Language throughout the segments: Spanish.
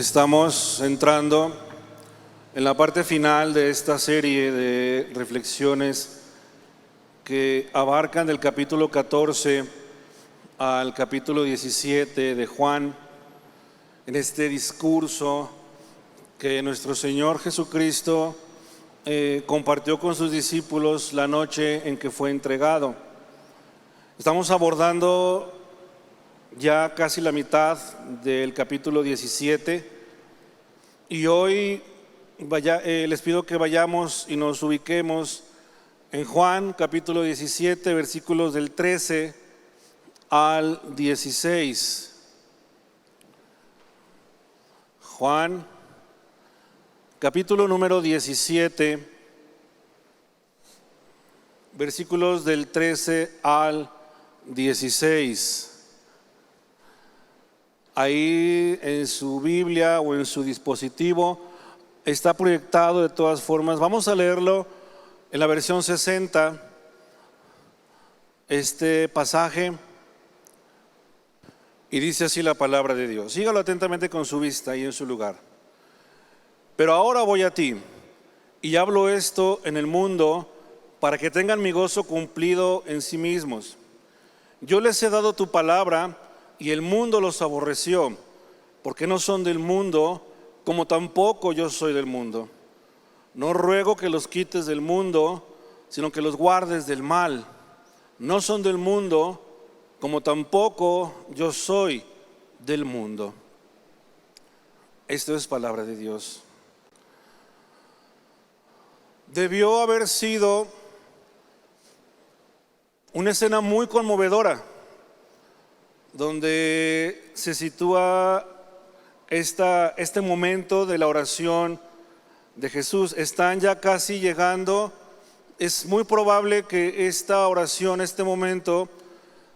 Estamos entrando en la parte final de esta serie de reflexiones que abarcan del capítulo 14 al capítulo 17 de Juan, en este discurso que nuestro Señor Jesucristo compartió con sus discípulos la noche en que fue entregado. Estamos abordando ya casi la mitad del capítulo 17 y hoy les pido que vayamos y nos ubiquemos en Juan capítulo 17, versículos del 13 al 16. Juan capítulo número 17, versículos del 13 al 16. Ahí en su Biblia o en su dispositivo está proyectado de todas formas. Vamos a leerlo en la versión 60, este pasaje, y dice así la palabra de Dios. Sígalo atentamente con su vista ahí en su lugar. Pero ahora voy a ti, y hablo esto en el mundo para que tengan mi gozo cumplido en sí mismos. Yo les he dado tu palabra, y el mundo los aborreció, porque no son del mundo, como tampoco yo soy del mundo. No ruego que los quites del mundo, sino que los guardes del mal. No son del mundo, como tampoco yo soy del mundo. Esto es palabra de Dios. Debió haber sido una escena muy conmovedora, donde se sitúa este momento de la oración de Jesús. Están ya casi llegando. Es muy probable que esta oración, este momento,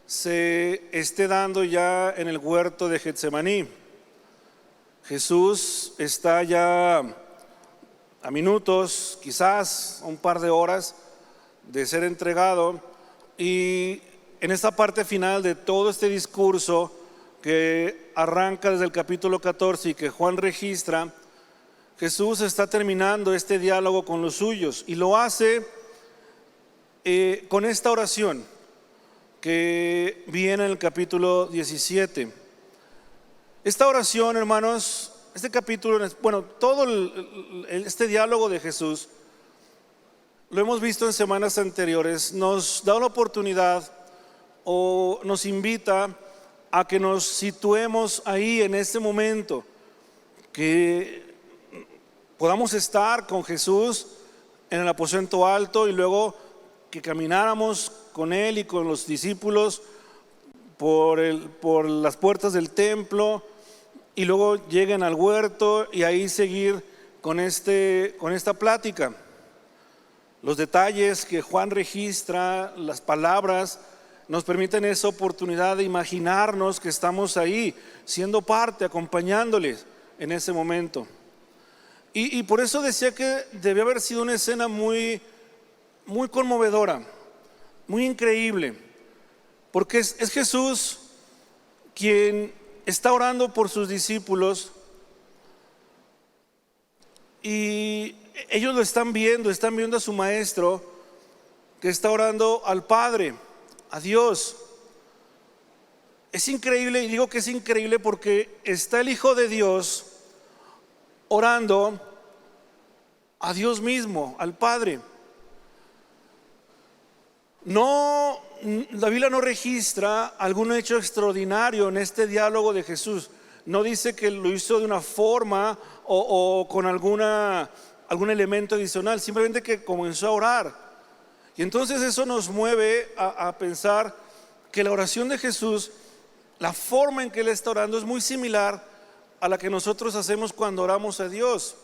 se esté dando ya en el huerto de Getsemaní. Jesús está ya a minutos, quizás un par de horas de ser entregado, y en esta parte final de todo este discurso que arranca desde el capítulo 14 y que Juan registra, Jesús está terminando este diálogo con los suyos y lo hace con esta oración que viene en el capítulo 17. Esta oración, hermanos, este capítulo, bueno, todo este diálogo de Jesús, lo hemos visto en semanas anteriores, nos da una oportunidad o nos invita a que nos situemos ahí en este momento, que podamos estar con Jesús en el aposento alto y luego que camináramos con Él y con los discípulos por las puertas del templo y luego lleguen al huerto y ahí seguir con esta plática. Los detalles que Juan registra, las palabras, nos permiten esa oportunidad de imaginarnos que estamos ahí, siendo parte, acompañándoles en ese momento. Y por eso decía que debió haber sido una escena muy, muy conmovedora, muy increíble, porque es Jesús quien está orando por sus discípulos y ellos lo están viendo a su maestro que está orando al Padre, a Dios. Es increíble, y digo que es increíble porque está el Hijo de Dios orando a Dios mismo, al Padre. No, la Biblia no registra algún hecho extraordinario en este diálogo de Jesús. No dice que lo hizo de una forma o con algún elemento adicional, simplemente que comenzó a orar. Y entonces eso nos mueve a pensar que la oración de Jesús, la forma en que Él está orando es muy similar a la que nosotros hacemos cuando oramos a Dios.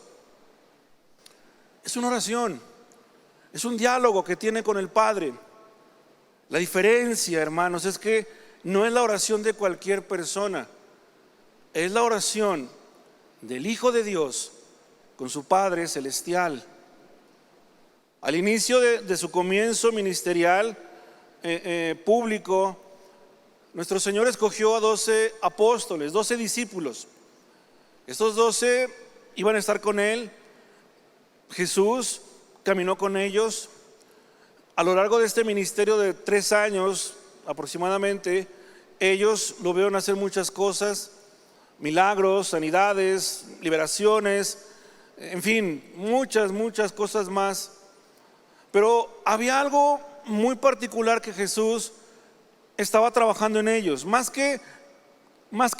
Es una oración, es un diálogo que tiene con el Padre. La diferencia, hermanos, es que no es la oración de cualquier persona, es la oración del Hijo de Dios con su Padre celestial. Al inicio de su comienzo ministerial público, nuestro Señor escogió a 12 apóstoles, 12 discípulos. Estos 12 iban a estar con él. Jesús caminó con ellos. A lo largo de este ministerio de 3 años aproximadamente, ellos lo vieron hacer muchas cosas, milagros, sanidades, liberaciones, en fin, muchas cosas más. Pero había algo muy particular que Jesús estaba trabajando en ellos. Más que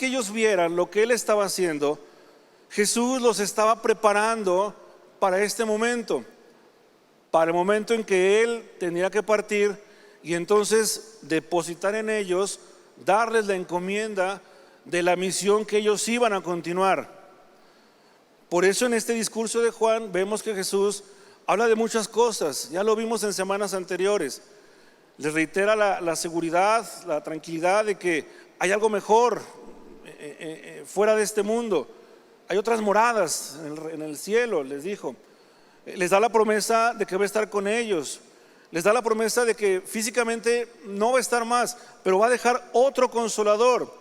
ellos vieran lo que Él estaba haciendo, Jesús los estaba preparando para este momento, para el momento en que Él tenía que partir y entonces depositar en ellos, darles la encomienda de la misión que ellos iban a continuar. Por eso en este discurso de Juan vemos que Jesús habla de muchas cosas. Ya lo vimos en semanas anteriores. Les reitera la seguridad, la tranquilidad de que hay algo mejor fuera de este mundo. Hay otras moradas en el cielo, les dijo. Les da la promesa de que va a estar con ellos. Les da la promesa de que físicamente no va a estar más, pero va a dejar otro consolador,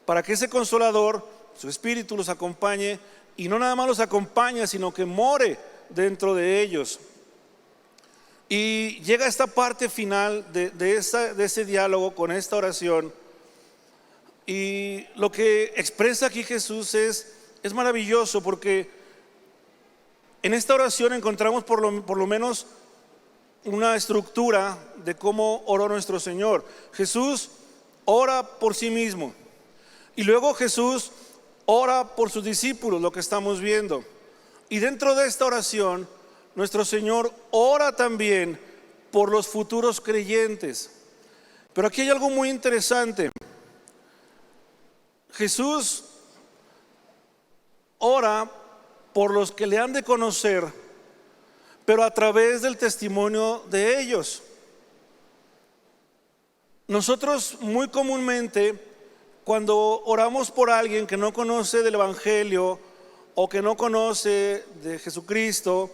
para que ese consolador, su espíritu, los acompañe, y no nada más los acompañe, sino que more dentro de ellos. Y llega esta parte final de ese diálogo con esta oración, y lo que expresa aquí Jesús es maravilloso, porque en esta oración encontramos por lo menos una estructura de cómo oró nuestro Señor. Jesús ora por sí mismo y luego Jesús ora por sus discípulos, lo que estamos viendo. Y dentro de esta oración, nuestro Señor ora también por los futuros creyentes. Pero aquí hay algo muy interesante. Jesús ora por los que le han de conocer, pero a través del testimonio de ellos. Nosotros muy comúnmente, cuando oramos por alguien que no conoce del Evangelio o que no conoce de Jesucristo,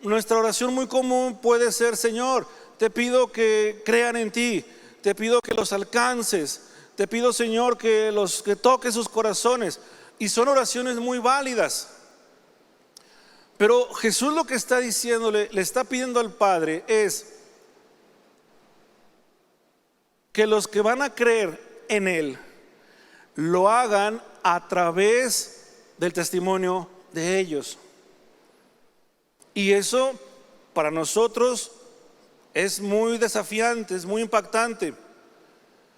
nuestra oración muy común puede ser: Señor, te pido que crean en ti, te pido que los alcances, te pido, Señor, que toques sus corazones. Y son oraciones muy válidas. Pero Jesús lo que está diciéndole, le está pidiendo al Padre es que los que van a creer en Él lo hagan a través del testimonio de ellos. Y eso para nosotros es muy desafiante, es muy impactante.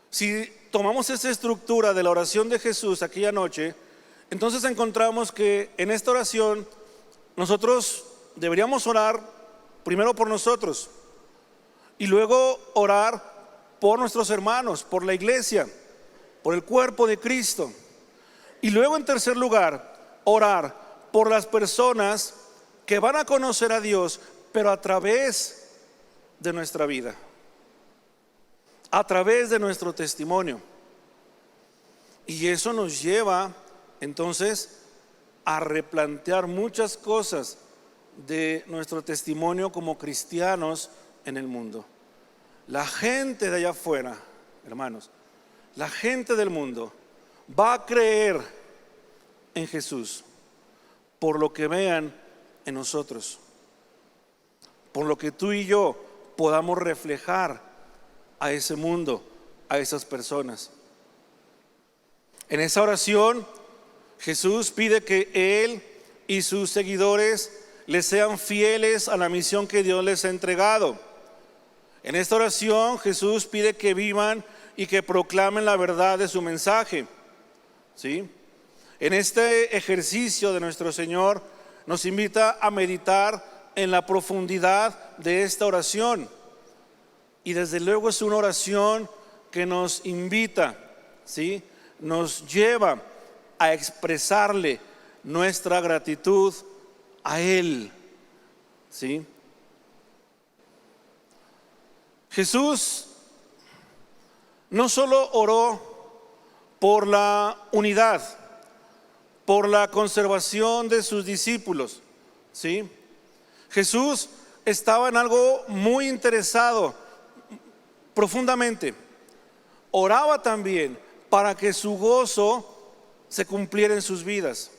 Si tomamos esa estructura de la oración de Jesús aquella noche, entonces encontramos que en esta oración nosotros deberíamos orar primero por nosotros y luego orar por nuestros hermanos, por la iglesia, por el cuerpo de Cristo. Y luego, en tercer lugar, orar por las personas que van a conocer a Dios, pero a través de nuestra vida, a través de nuestro testimonio. Y eso nos lleva entonces a replantear muchas cosas de nuestro testimonio como cristianos en el mundo. La gente de allá afuera, hermanos, la gente del mundo va a creer en Jesús por lo que vean en nosotros, por lo que tú y yo podamos reflejar a ese mundo, a esas personas. En esa oración Jesús pide que Él y sus seguidores le sean fieles a la misión que Dios les ha entregado. En esta oración Jesús pide que vivan y que proclamen la verdad de su mensaje. ¿Sí? En este ejercicio de nuestro Señor nos invita a meditar en la profundidad de esta oración. Y desde luego es una oración que nos invita, ¿sí? Nos lleva a expresarle nuestra gratitud a Él. ¿Sí? Jesús no solo oró por la unidad, por la conservación de sus discípulos, ¿sí? Jesús estaba en algo muy interesado profundamente. Oraba también para que su gozo se cumpliera en sus vidas.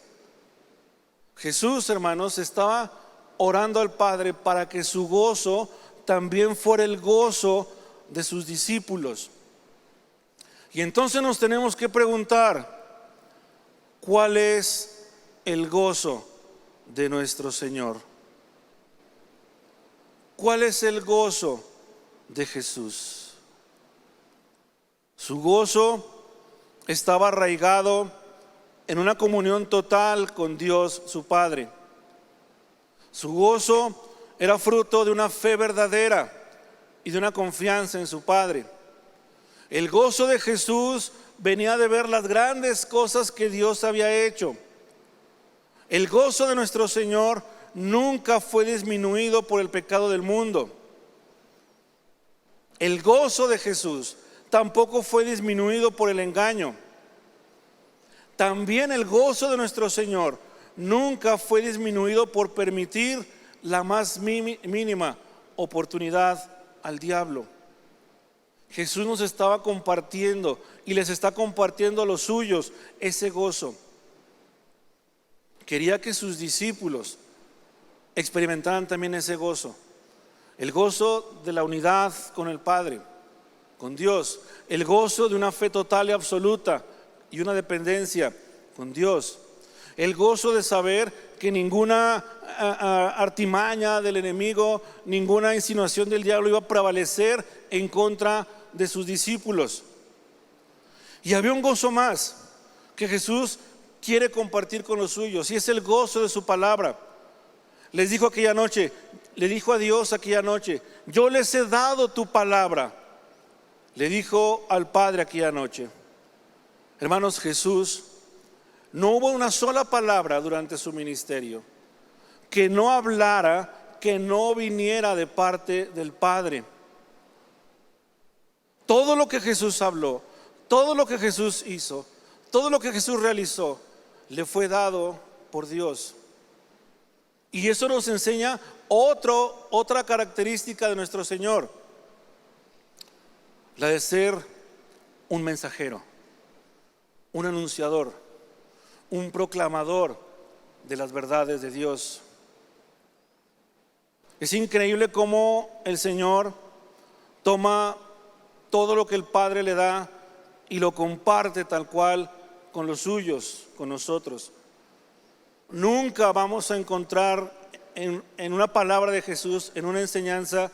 Jesús, hermanos, estaba orando al Padre para que su gozo también fuera el gozo de sus discípulos. Y entonces nos tenemos que preguntar, ¿cuál es el gozo de nuestro Señor? ¿Cuál es el gozo de Jesús? Su gozo estaba arraigado en una comunión total con Dios su Padre. Su gozo era fruto de una fe verdadera y de una confianza en su Padre. El gozo de Jesús venía de ver las grandes cosas que Dios había hecho. El gozo de nuestro Señor nunca fue disminuido por el pecado del mundo. El gozo de Jesús tampoco fue disminuido por el engaño. También el gozo de nuestro Señor nunca fue disminuido por permitir la más mínima oportunidad al diablo. Jesús nos estaba compartiendo y les está compartiendo a los suyos ese gozo. Quería que sus discípulos experimentaran también ese gozo. El gozo de la unidad con el Padre, con Dios. El gozo de una fe total y absoluta y una dependencia con Dios. El gozo de saber que ninguna artimaña del enemigo, ninguna insinuación del diablo iba a prevalecer en contra de sus discípulos. Y había un gozo más que Jesús quiere compartir con los suyos, y es el gozo de su palabra. Les dijo aquella noche, le dijo a Dios aquella noche: yo les he dado tu palabra. Le dijo al Padre aquella noche. Hermanos, Jesús, no hubo una sola palabra durante su ministerio que no hablara, que no viniera de parte del Padre. Todo lo que Jesús habló, todo lo que Jesús hizo, todo lo que Jesús realizó, le fue dado por Dios. Y eso nos enseña otra característica de nuestro Señor, la de ser un mensajero, un anunciador, un proclamador de las verdades de Dios. Es increíble cómo el Señor toma todo lo que el Padre le da y lo comparte tal cual con los suyos, con nosotros. Nunca vamos a encontrar en una palabra de Jesús, en una enseñanza,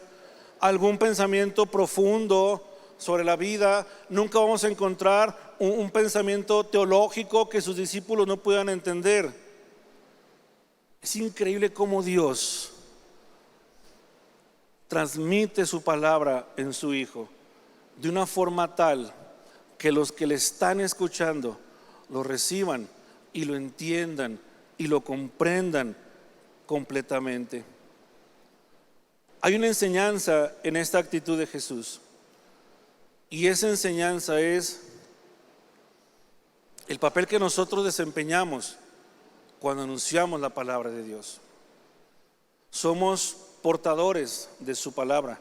algún pensamiento profundo sobre la vida. Nunca vamos a encontrar un pensamiento teológico que sus discípulos no puedan entender. Es increíble cómo Dios transmite su palabra en su Hijo de una forma tal que los que le están escuchando lo reciban y lo entiendan y lo comprendan completamente. Hay una enseñanza en esta actitud de Jesús, y esa enseñanza es el papel que nosotros desempeñamos cuando anunciamos la palabra de Dios. Somos portadores de su palabra,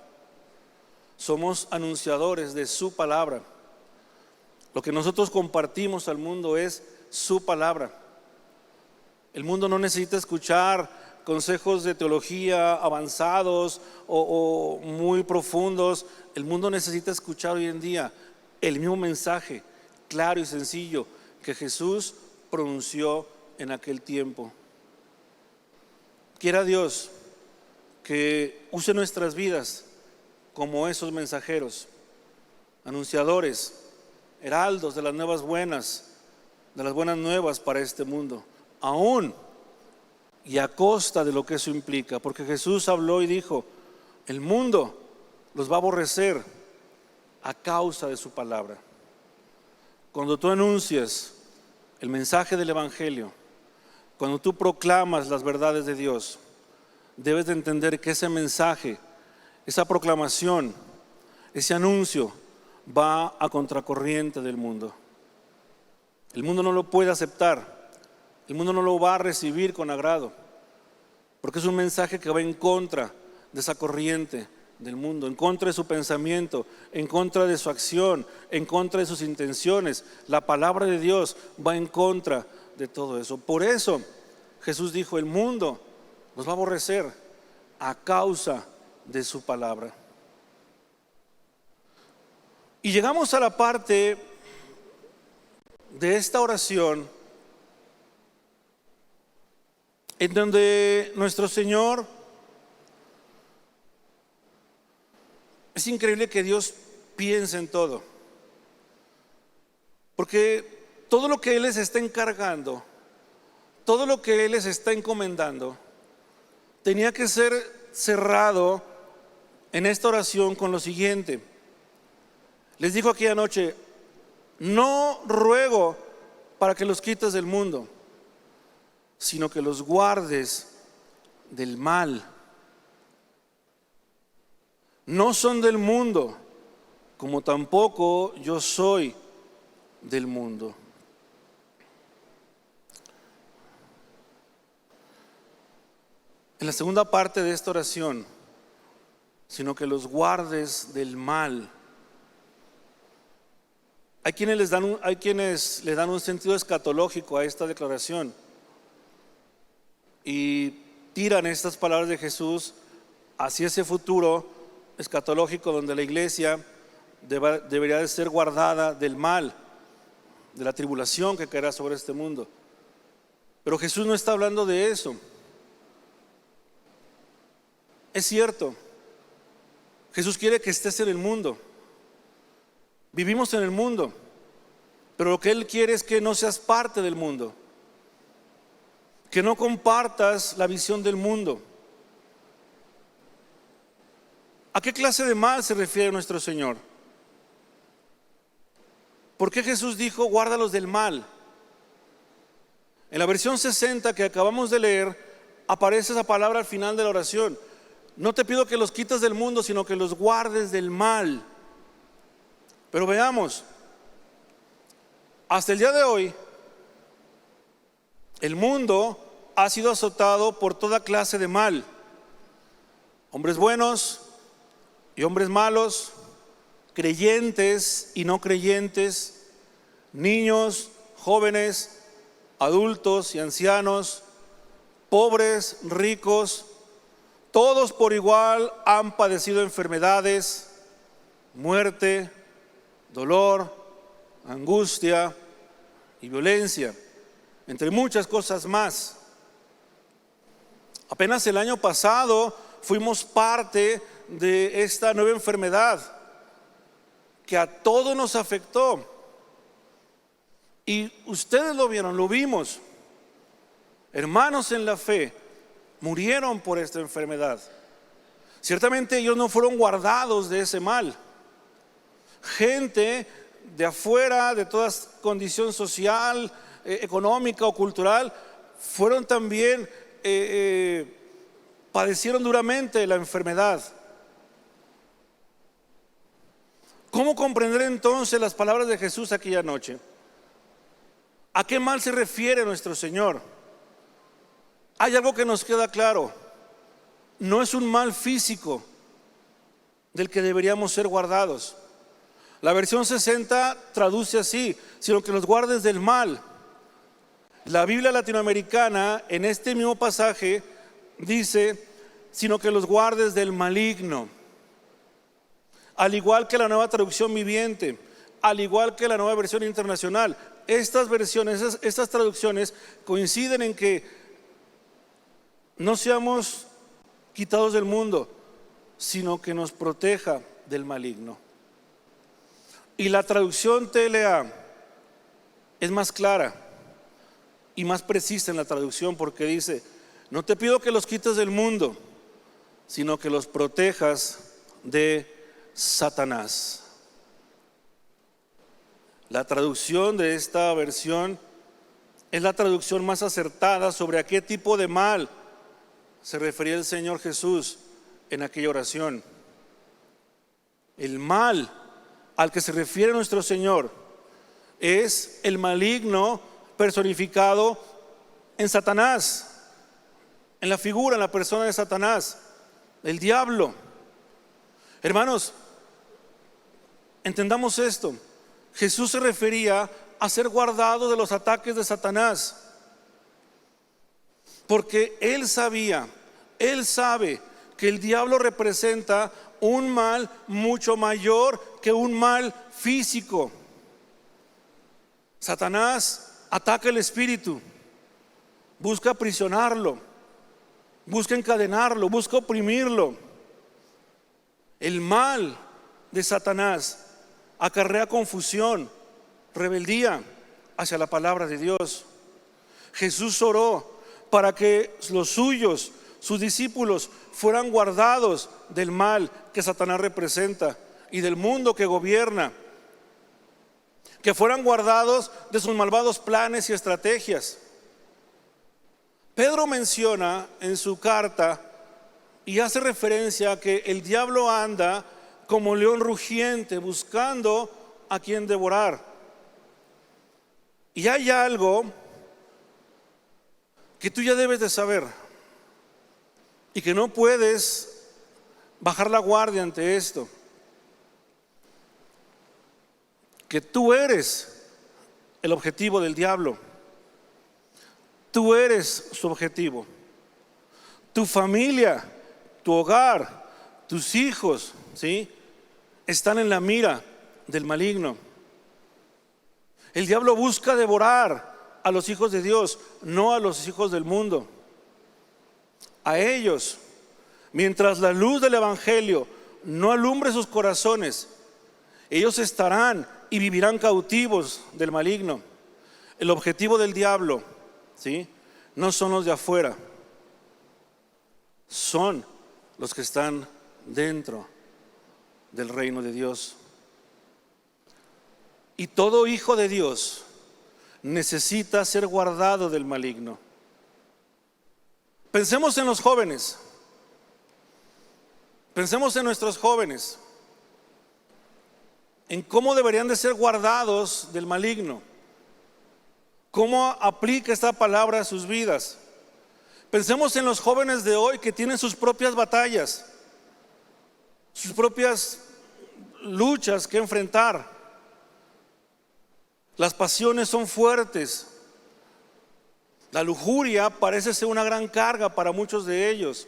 somos anunciadores de su palabra. Lo que nosotros compartimos al mundo es su palabra. El mundo no necesita escuchar consejos de teología avanzados o muy profundos. El mundo necesita escuchar hoy en día el mismo mensaje claro y sencillo que Jesús pronunció en aquel tiempo. Quiera Dios que use nuestras vidas como esos mensajeros, anunciadores, heraldos de las nuevas buenas, de las buenas nuevas para este mundo, aún y a costa de lo que eso implica, porque Jesús habló y dijo: el mundo los va a aborrecer a causa de su palabra. Cuando tú anuncias el mensaje del Evangelio, cuando tú proclamas las verdades de Dios, debes de entender que ese mensaje, esa proclamación, ese anuncio va a contracorriente del mundo. El mundo no lo puede aceptar, el mundo no lo va a recibir con agrado, porque es un mensaje que va en contra de esa corriente del mundo, en contra de su pensamiento, en contra de su acción, en contra de sus intenciones. La palabra de Dios va en contra de todo eso. Por eso Jesús dijo: el mundo los va a aborrecer a causa de su palabra. Y llegamos a la parte de esta oración en donde nuestro Señor, es increíble que Dios piense en todo, porque todo lo que Él les está encargando, todo lo que Él les está encomendando, tenía que ser cerrado en esta oración con lo siguiente. Les dijo aquella noche: no ruego para que los quites del mundo, sino que los guardes del mal. No son del mundo, como tampoco yo soy del mundo. En la segunda parte de esta oración, sino que los guardes del mal. Hay quienes le dan un sentido escatológico a esta declaración y tiran estas palabras de Jesús hacia ese futuro escatológico donde la iglesia debería de ser guardada del mal, de la tribulación que caerá sobre este mundo. Pero Jesús no está hablando de eso. Es cierto, Jesús quiere que estés en el mundo. Vivimos en el mundo, pero lo que Él quiere es que no seas parte del mundo, que no compartas la visión del mundo. ¿A qué clase de mal se refiere nuestro Señor? ¿Por qué Jesús dijo: guárdalos del mal? En la versión 60 que acabamos de leer aparece esa palabra al final de la oración: no te pido que los quites del mundo, sino que los guardes del mal. Pero veamos, hasta el día de hoy, el mundo ha sido azotado por toda clase de mal. Hombres buenos y hombres malos, creyentes y no creyentes, niños, jóvenes, adultos y ancianos, pobres, ricos, todos por igual han padecido enfermedades, muerte, dolor, angustia y violencia, entre muchas cosas más. Apenas el año pasado fuimos parte de esta nueva enfermedad que a todos nos afectó. Y ustedes lo vieron, lo vimos. Hermanos en la fe murieron por esta enfermedad. Ciertamente ellos no fueron guardados de ese mal. Gente de afuera, de toda condición social, económica o cultural, fueron también, padecieron duramente la enfermedad. ¿Cómo comprender entonces las palabras de Jesús aquella noche? ¿A qué mal se refiere nuestro Señor? Hay algo que nos queda claro: no es un mal físico del que deberíamos ser guardados. La versión 60 traduce así: sino que los guardes del mal. La Biblia latinoamericana en este mismo pasaje dice: sino que los guardes del maligno. Al igual que la Nueva Traducción Viviente, al igual que la Nueva Versión Internacional, estas versiones, estas traducciones coinciden en que no seamos quitados del mundo, sino que nos proteja del maligno. Y la traducción TLA es más clara y más precisa en la traducción, porque dice: no te pido que los quites del mundo, sino que los protejas de Satanás. La traducción de esta versión es la traducción más acertada sobre a qué tipo de mal se refería el Señor Jesús en aquella oración. El mal al que se refiere nuestro Señor es el maligno personificado en Satanás, en la figura, en la persona de Satanás, el diablo. Hermanos, entendamos esto. Jesús se refería a ser guardado de los ataques de Satanás, porque Él sabía, Él sabe que el diablo representa un mal mucho mayor que un mal físico. Satanás ataca el espíritu, busca aprisionarlo, busca encadenarlo, busca oprimirlo. El mal de Satanás acarrea confusión, rebeldía hacia la palabra de Dios. Jesús oró para que los suyos, sus discípulos, fueran guardados del mal que Satanás representa y del mundo que gobierna, que fueran guardados de sus malvados planes y estrategias. Pedro menciona en su carta y hace referencia a que el diablo anda como león rugiente buscando a quien devorar. Y hay algo que tú ya debes de saber y que no puedes bajar la guardia ante esto: que tú eres el objetivo del diablo. Tú eres su objetivo. Tu familia, tu hogar, tus hijos, ¿sí?, están en la mira del maligno. El diablo busca devorar a los hijos de Dios, no a los hijos del mundo. A ellos, mientras la luz del evangelio no alumbre sus corazones, ellos estarán y vivirán cautivos del maligno. El objetivo del diablo, ¿sí?, no son los de afuera, son los que están dentro del reino de Dios. Y todo hijo de Dios necesita ser guardado del maligno. Pensemos en los jóvenes. Pensemos en nuestros jóvenes, en cómo deberían de ser guardados del maligno. ¿Cómo aplica esta palabra a sus vidas? Pensemos en los jóvenes de hoy que tienen sus propias batallas, sus propias luchas que enfrentar. Las pasiones son fuertes. La lujuria parece ser una gran carga para muchos de ellos.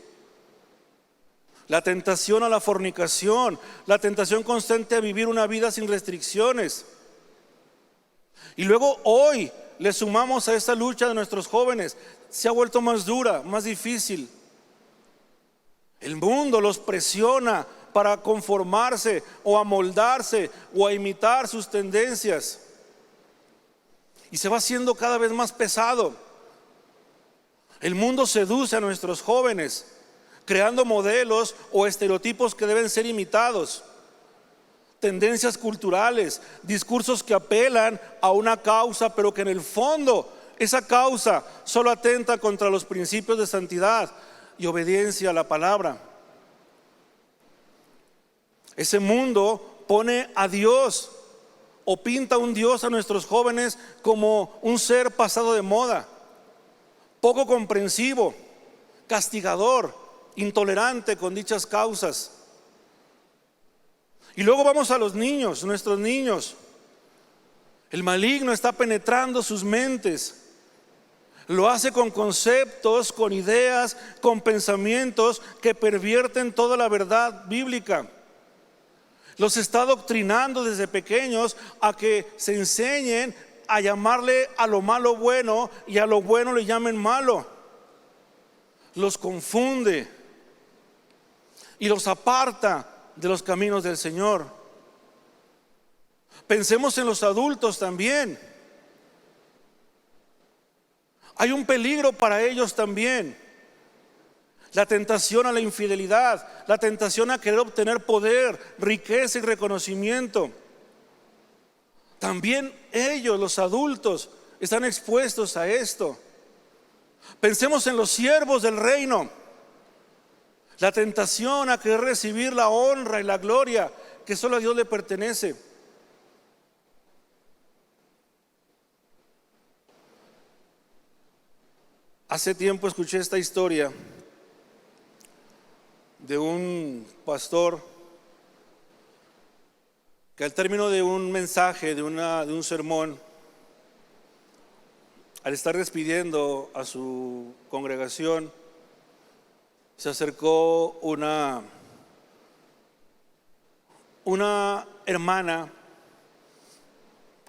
La tentación a la fornicación, la tentación constante a vivir una vida sin restricciones. Y luego hoy le sumamos a esta lucha de nuestros jóvenes. Se ha vuelto más dura, más difícil. El mundo los presiona para conformarse o amoldarse o a imitar sus tendencias. Y se va haciendo cada vez más pesado. El mundo seduce a nuestros jóvenes, creando modelos o estereotipos que deben ser imitados. Tendencias culturales, discursos que apelan a una causa, pero que en el fondo esa causa solo atenta contra los principios de santidad y obediencia a la palabra. Ese mundo pone a Dios o pinta un Dios a nuestros jóvenes como un ser pasado de moda, poco comprensivo, castigador, intolerante con dichas causas. Y luego vamos a los niños, nuestros niños. El maligno está penetrando sus mentes. Lo hace con conceptos, con ideas, con pensamientos que pervierten toda la verdad bíblica. Los está adoctrinando desde pequeños a que se enseñen a llamarle a lo malo bueno y a lo bueno le llamen malo. Los confunde y los aparta de los caminos del Señor. Pensemos en los adultos también. Hay un peligro para ellos también. La tentación a la infidelidad, la tentación a querer obtener poder, riqueza y reconocimiento. También ellos, los adultos, están expuestos a esto. Pensemos en los siervos del reino. La tentación a querer recibir la honra y la gloria que solo a Dios le pertenece. Hace tiempo escuché esta historia de un pastor que al término de un mensaje, de un sermón, al estar despidiendo a su congregación, se acercó una hermana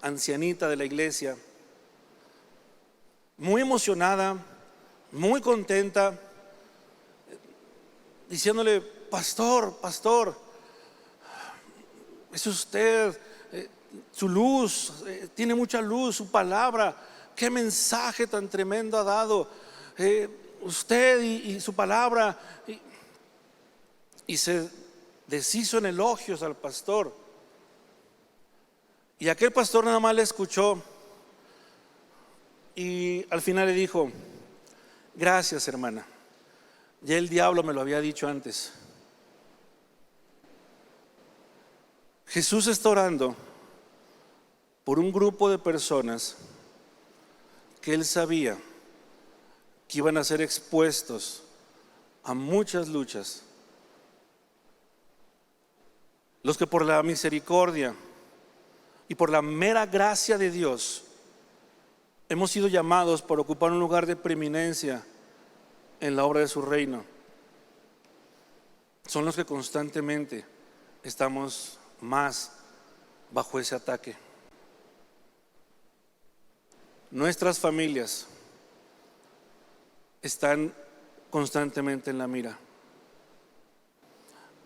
ancianita de la iglesia, muy emocionada, muy contenta, diciéndole: pastor, es usted, su luz, tiene mucha luz, su palabra, qué mensaje tan tremendo ha dado usted y su palabra. Y se deshizo en elogios al pastor. Y aquel pastor nada más le escuchó y al final le dijo: gracias, hermana, ya el diablo me lo había dicho antes. Jesús está orando por un grupo de personas que él sabía que iban a ser expuestos a muchas luchas. Los que por la misericordia y por la mera gracia de Dios hemos sido llamados para ocupar un lugar de preeminencia en la obra de su reino, son los que constantemente estamos más bajo ese ataque. Nuestras familias están constantemente en la mira.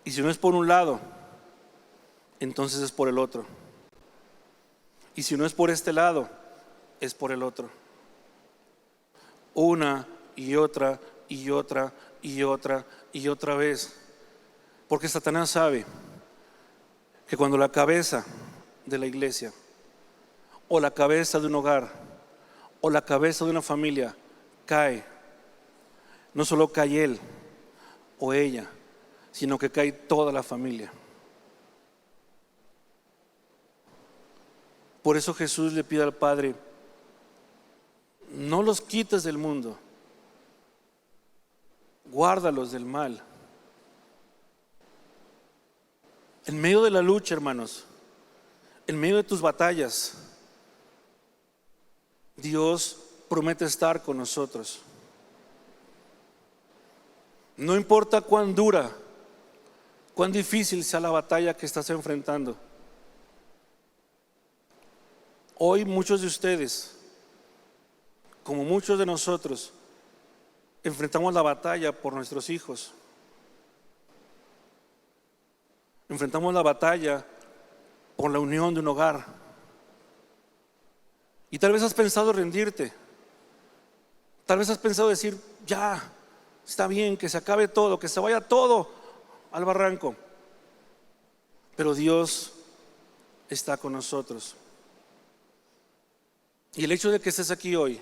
Y si no es por un lado, entonces es por el otro. Y si no es por este lado, es por el otro. Una y otra y otra y otra y otra vez. Porque Satanás sabe que cuando la cabeza de la iglesia, o la cabeza de un hogar, o la cabeza de una familia cae, no solo cae él o ella, sino que cae toda la familia. Por eso Jesús le pide al Padre: no los quites del mundo, guárdalos del mal. En medio de la lucha, hermanos, en medio de tus batallas, Dios promete estar con nosotros. No importa cuán dura, cuán difícil sea la batalla que estás enfrentando. Hoy muchos de ustedes, como muchos de nosotros, enfrentamos la batalla por nuestros hijos. Enfrentamos la batalla por la unión de un hogar. Y tal vez has pensado rendirte. Tal vez has pensado decir: ya, está bien, que se acabe todo, que se vaya todo al barranco. Pero Dios está con nosotros. Y el hecho de que estés aquí hoy,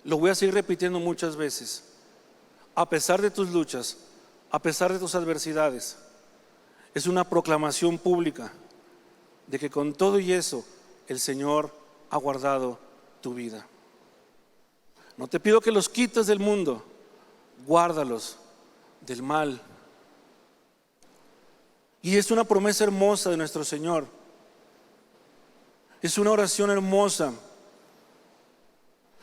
lo voy a seguir repitiendo muchas veces. A pesar de tus luchas, a pesar de tus adversidades, es una proclamación pública de que con todo y eso el Señor ha guardado tu vida. No te pido que los quites del mundo, guárdalos del mal. Y es una promesa hermosa de nuestro Señor. Es una oración hermosa.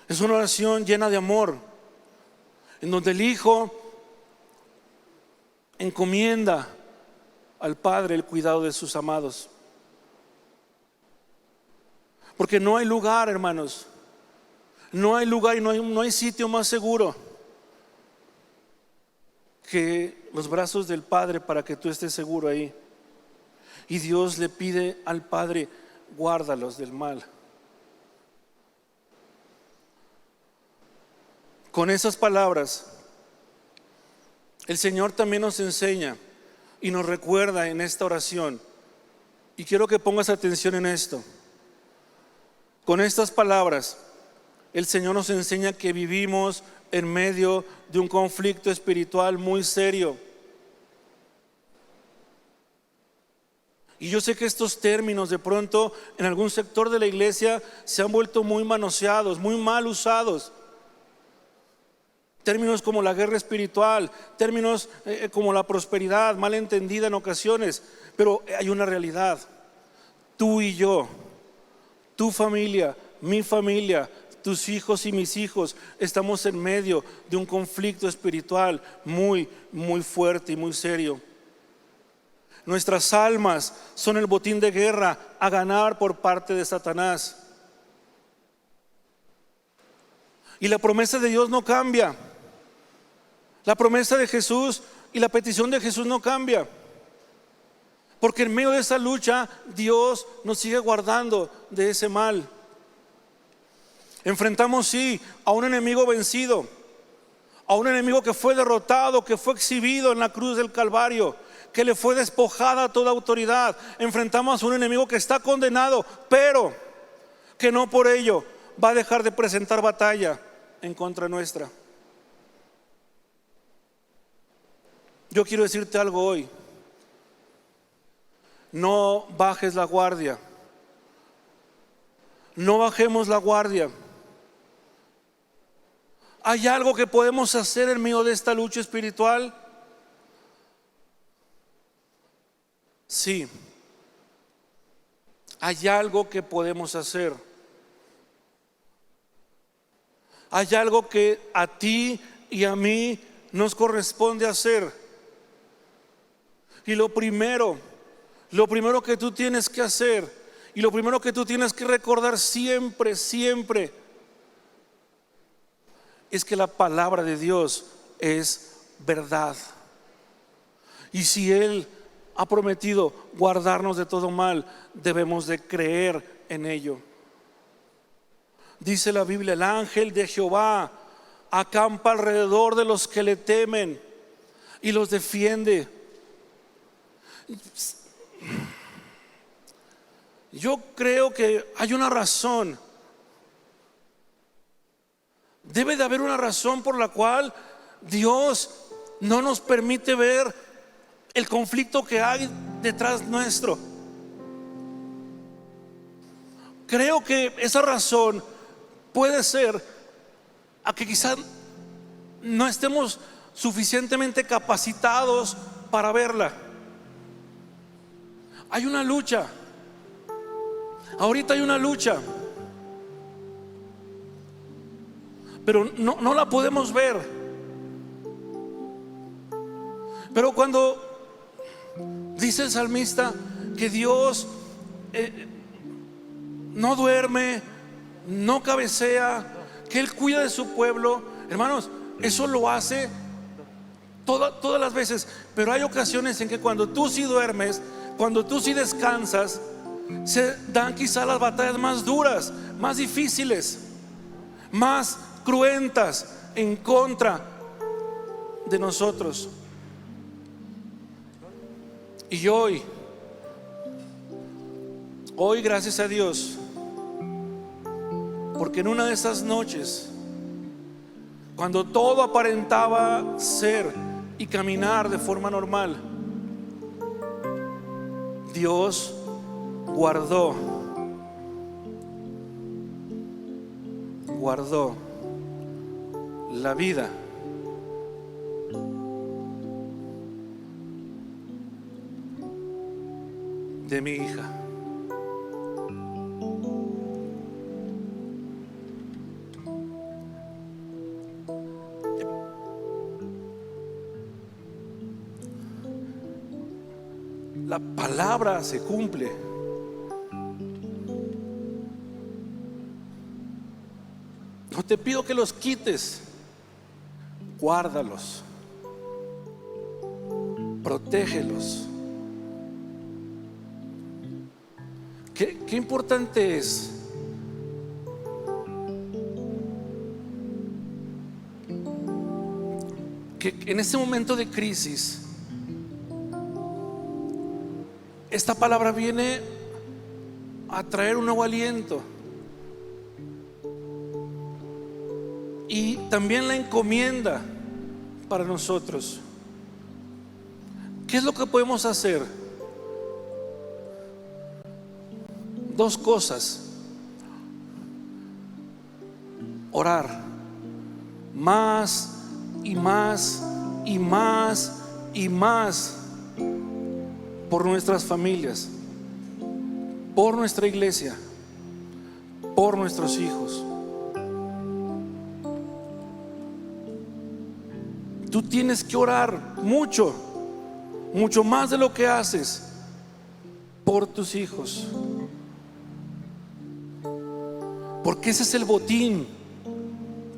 Es una oración llena de amor, en donde el Hijo encomienda al Padre el cuidado de sus amados. Porque no hay lugar, hermanos, no hay lugar y no hay sitio más seguro que los brazos del Padre para que tú estés seguro ahí. Y Dios le pide al Padre: guárdalos del mal. Con esas palabras, el Señor también nos enseña y nos recuerda en esta oración. Y quiero que pongas atención en esto. Con estas palabras, el Señor nos enseña que vivimos en medio de un conflicto espiritual muy serio. Y yo sé que estos términos de pronto en algún sector de la iglesia se han vuelto muy manoseados, muy mal usados. Términos como la guerra espiritual, términos como la prosperidad, mal entendida en ocasiones. Pero hay una realidad: tú y yo, tu familia, mi familia, tus hijos y mis hijos, estamos en medio de un conflicto espiritual muy, muy fuerte y muy serio. Nuestras almas son el botín de guerra a ganar por parte de Satanás. Y la promesa de Dios no cambia. La promesa de Jesús y la petición de Jesús no cambia. Porque en medio de esa lucha Dios nos sigue guardando de ese mal. Enfrentamos sí a un enemigo vencido, a un enemigo que fue derrotado, que fue exhibido en la cruz del Calvario, que le fue despojada toda autoridad. Enfrentamos a un enemigo que está condenado, pero que no por ello va a dejar de presentar batalla en contra nuestra. Yo quiero decirte algo hoy. No bajes la guardia. No bajemos la guardia. ¿Hay algo que podemos hacer en medio de esta lucha espiritual? Sí. Hay algo que podemos hacer. Hay algo que a ti y a mí nos corresponde hacer. Y lo primero que tú tienes que hacer, y lo primero que tú tienes que recordar siempre, siempre, es que la palabra de Dios es verdad. Y si Él ha prometido guardarnos de todo mal, debemos de creer en ello. Dice la Biblia: el ángel de Jehová acampa alrededor de los que le temen y los defiende. Yo creo que hay una razón. Debe de haber una razón por la cual Dios no nos permite ver el conflicto que hay detrás nuestro. Creo que esa razón puede ser a que quizás no estemos suficientemente capacitados para verla. Hay una lucha. Ahorita hay una lucha, pero no la podemos ver. Pero cuando dice el salmista que Dios no duerme, no cabecea, que Él cuida de su pueblo, hermanos, eso lo hace todas las veces. Pero hay ocasiones en que cuando tú sí duermes, cuando tú sí descansas, se dan quizá las batallas más duras, más difíciles, más cruentas en contra de nosotros. Y hoy gracias a Dios, porque en una de esas noches, cuando todo aparentaba ser y caminar de forma normal, Dios guardó la vida de mi hija. La palabra se cumple. No te pido que los quites, guárdalos, protégelos. Qué importante es que en este momento de crisis esta palabra viene a traer un nuevo aliento. Y también la encomienda para nosotros. ¿Qué es lo que podemos hacer? Dos cosas: orar más y más y más y más por nuestras familias. por nuestra iglesia, por nuestros hijos. Tú tienes que orar mucho, mucho más de lo que haces por tus hijos, porque ese es el botín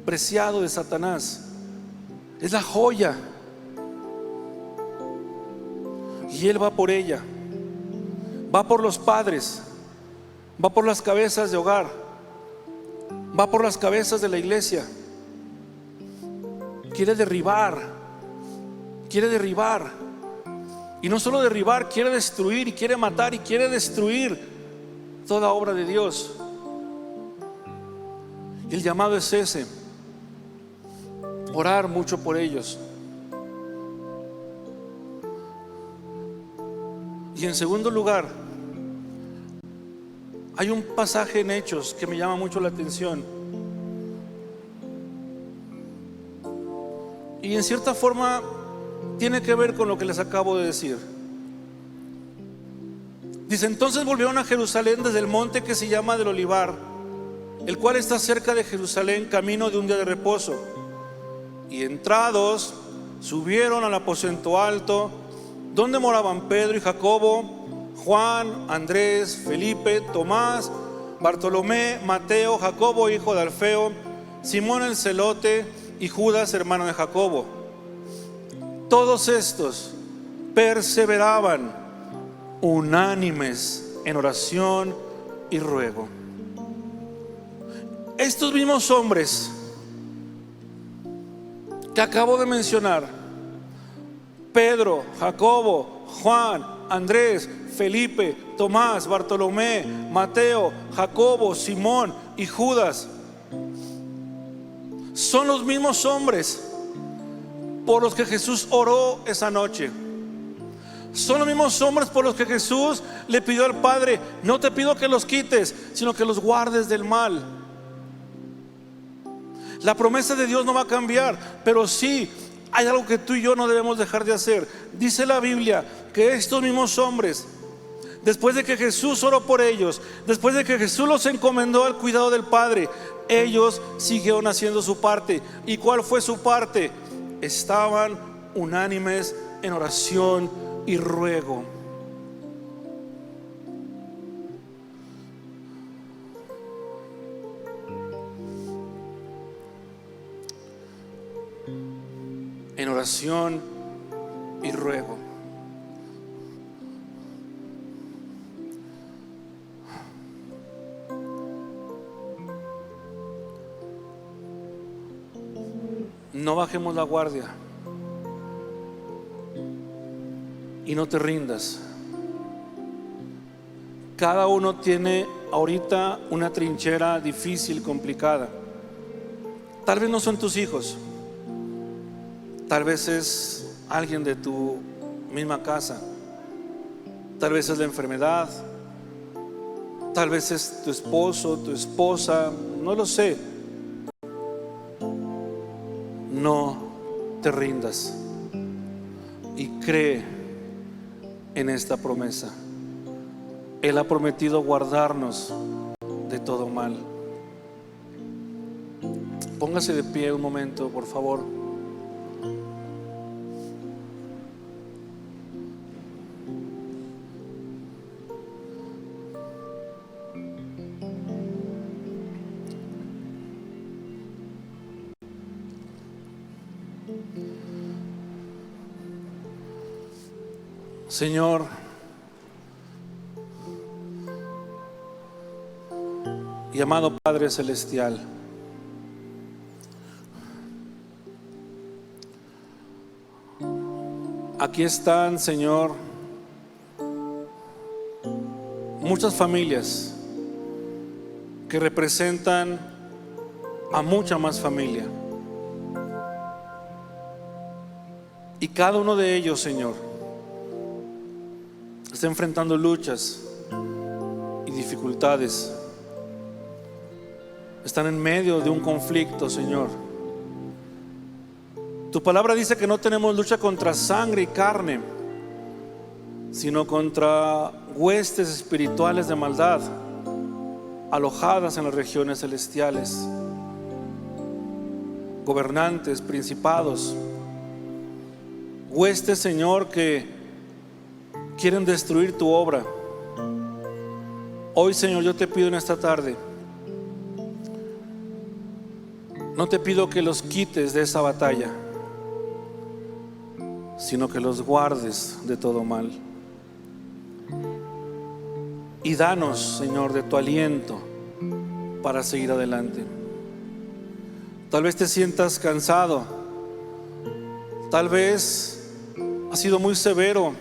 preciado de Satanás, es la joya, y él va por ella, va por los padres, va por las cabezas de hogar, va por las cabezas de la iglesia. Quiere derribar, y no solo derribar, quiere destruir, y quiere matar, y quiere destruir toda obra de Dios. El llamado es ese: orar mucho por ellos. Y en segundo lugar, hay un pasaje en Hechos que me llama mucho la atención, y en cierta forma tiene que ver con lo que les acabo de decir. Dice: entonces volvieron a Jerusalén desde el monte que se llama del Olivar, el cual está cerca de Jerusalén, camino de un día de reposo. Y entrados, subieron al aposento alto, donde moraban Pedro y Jacobo, Juan, Andrés, Felipe, Tomás, Bartolomé, Mateo, Jacobo hijo de Alfeo, Simón el celote y Judas hermano de Jacobo. Todos estos perseveraban unánimes en oración y ruego. Estos mismos hombres que acabo de mencionar, Pedro, Jacobo, Juan, Andrés, Felipe, Tomás, Bartolomé, Mateo, Jacobo, Simón y Judas, son los mismos hombres por los que Jesús oró esa noche. Son los mismos hombres por los que Jesús le pidió al Padre: no te pido que los quites, sino que los guardes del mal. La promesa de Dios no va a cambiar, pero sí hay algo que tú y yo no debemos dejar de hacer. Dice la Biblia que estos mismos hombres, después de que Jesús oró por ellos, después de que Jesús los encomendó al cuidado del Padre, ellos siguieron haciendo su parte. ¿Y cuál fue su parte? Estaban unánimes en oración y ruego. En oración y ruego. No bajemos la guardia y no te rindas. Cada uno tiene ahorita una trinchera difícil, complicada. Tal vez no son tus hijos, tal vez es alguien de tu misma casa, tal vez es la enfermedad, tal vez es tu esposo, tu esposa, no lo sé. No te rindas y cree en esta promesa. Él ha prometido guardarnos de todo mal. Póngase de pie un momento, por favor. Señor, y amado Padre Celestial, aquí están, Señor, muchas familias que representan a mucha más familia. Y cada uno de ellos, Señor, está enfrentando luchas y dificultades. Están en medio de un conflicto, Señor. Tu palabra dice que no tenemos lucha contra sangre y carne, sino contra huestes espirituales de maldad alojadas en las regiones celestiales, gobernantes, principados, huestes, Señor, que quieren destruir tu obra. Hoy, Señor, yo te pido en esta tarde, no te pido que los quites de esa batalla, sino que los guardes de todo mal. Y danos, Señor, de tu aliento para seguir adelante. Tal vez te sientas cansado, tal vez ha sido muy severo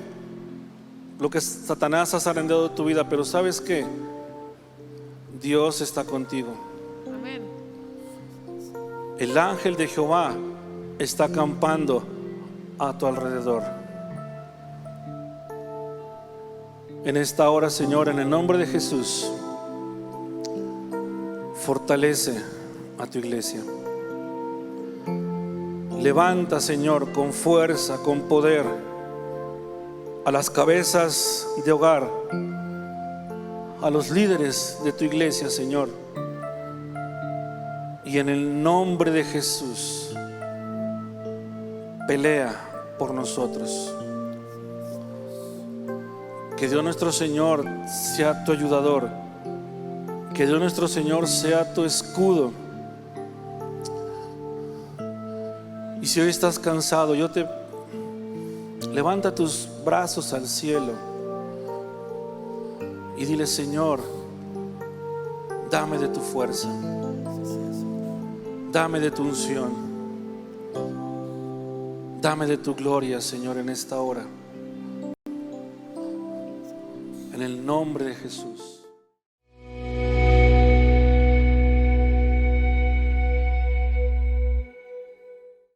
lo que Satanás ha zarandeado de tu vida, pero ¿sabes qué? Dios está contigo. Amén. El ángel de Jehová está acampando a tu alrededor. En esta hora, Señor, en el nombre de Jesús, fortalece a tu iglesia. Levanta, Señor, con fuerza, con poder, a las cabezas de hogar, a los líderes de tu iglesia, Señor. Y en el nombre de Jesús, pelea por nosotros. Que Dios nuestro Señor sea tu ayudador. Que Dios nuestro Señor sea tu escudo. Y si hoy estás cansado, levanta tus brazos al cielo y dile: Señor, dame de tu fuerza, dame de tu unción, dame de tu gloria, Señor, en esta hora. En el nombre de Jesús.